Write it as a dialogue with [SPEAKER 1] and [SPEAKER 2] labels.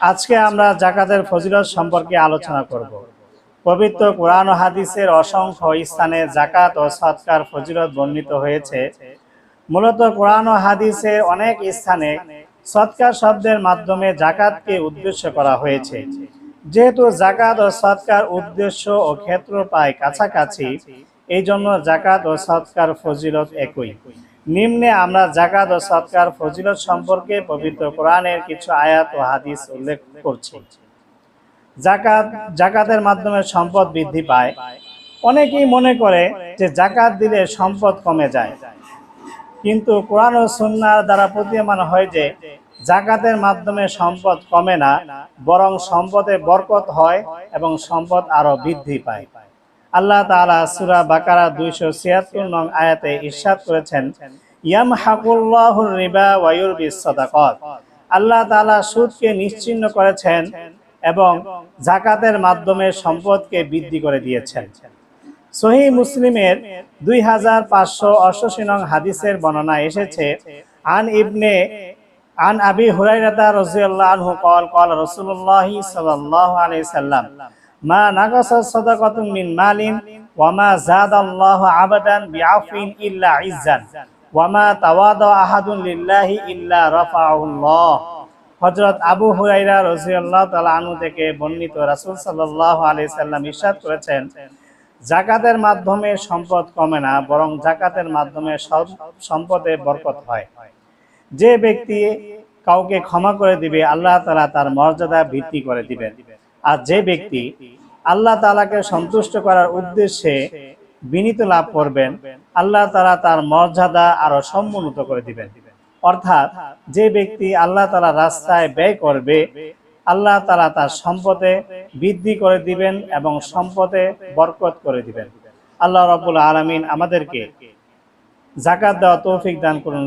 [SPEAKER 1] আজকে আমরা যাকাতের ফজিলত সম্পর্কে আলোচনা করব। পবিত্র কোরআন ও হাদিসের অসংখ্য স্থানে যাকাত ও সদকার ফজিলত বর্ণিত হয়েছে। মূলত কোরআন ও হাদিসের অনেক স্থানে সদকা শব্দের মাধ্যমে যাকাতকে উদ্দেশ্য করা হয়েছে। যেহেতু যাকাত ও সদকার উদ্দেশ্য ও ক্ষেত্র প্রায় কাছাকাছি, এই জন্য যাকাত ও সদকার ফজিলত একই। নিম্নে আমরা যাকাত ও সদকার ফজিলত সম্পর্কে পবিত্র কোরআনের কিছু আয়াত ও হাদিস উল্লেখ করছি। যাকাতের মাধ্যমে সম্পদ বৃদ্ধি পায়। অনেকেই মনে করে যে যাকাত দিলে সম্পদ কমে যায়, কিন্তু কোরআন ও সুন্নাহর দ্বারা প্রতীয়মান হয় যে যাকাতের মাধ্যমে সম্পদ কমে না, বরং সম্পদে বরকত হয় এবং সম্পদ আরো বৃদ্ধি পায়। আল্লাহ তাআলা সূরা বাকারা 276 নং আয়াতে ইরশাদ করেছেন, ইয়ামহাকুল্লাহুর রিবা ওয়া ইউরবিস সাদাকাত। আল্লাহ তাআলা সুদকে নিশ্চিহ্ন করেছেন এবং যাকাতের মাধ্যমে সম্পদকে বৃদ্ধি করে দিয়েছেন। সহিহ মুসলিমের 2588 নং হাদিসের বর্ণনা এসেছে, আন আবি হুরায়রা রাদিয়াল্লাহু আনহু قال রাসূলুল্লাহ সাল্লাল্লাহু আলাইহি সাল্লাম, মা নাকাসা সাদাকাতুন মিন মালিন ওয়া মা যাদাল্লাহু আবাদান বিআফিন ইল্লা ইজ্জান ওয়া মা তাওয়াদা আহাদুন লিল্লাহি ইল্লা রাফাআহুল্লাহ। হযরত আবু হুরায়রা রাদিয়াল্লাহু তাআলা আনহু থেকে বর্ণিত, রাসূল সাল্লাল্লাহু আলাইহি সাল্লাম ইরশাদ করেছেন, যাকাতের মাধ্যমে সম্পদ কমে না, বরং যাকাতের মাধ্যমে সম্পদে বরকত হয়। যে ব্যক্তি কাউকে ক্ষমা করে দিবে, আল্লাহ তাআলা তার মর্যাদা বৃদ্ধি করে দিবেন। আর যে ব্যক্তি আল্লাহ তাআলাকে সন্তুষ্ট করার উদ্দেশ্যে বিনীত লাভ করবেন, আল্লাহ তাআলা তার মর্যাদা আরো সমুন্নত করে দিবেন। অর্থাৎ যে ব্যক্তি আল্লাহ তাআলার রাস্তায় ব্যয় করবে, আল্লাহ তাআলা তার সম্পদে বৃদ্ধি করে দিবেন এবং সম্পদে বরকত করে দিবেন। আল্লাহ রাব্বুল আলামিন আমাদেরকে যাকাত দেওয়ার তৌফিক দান করুন।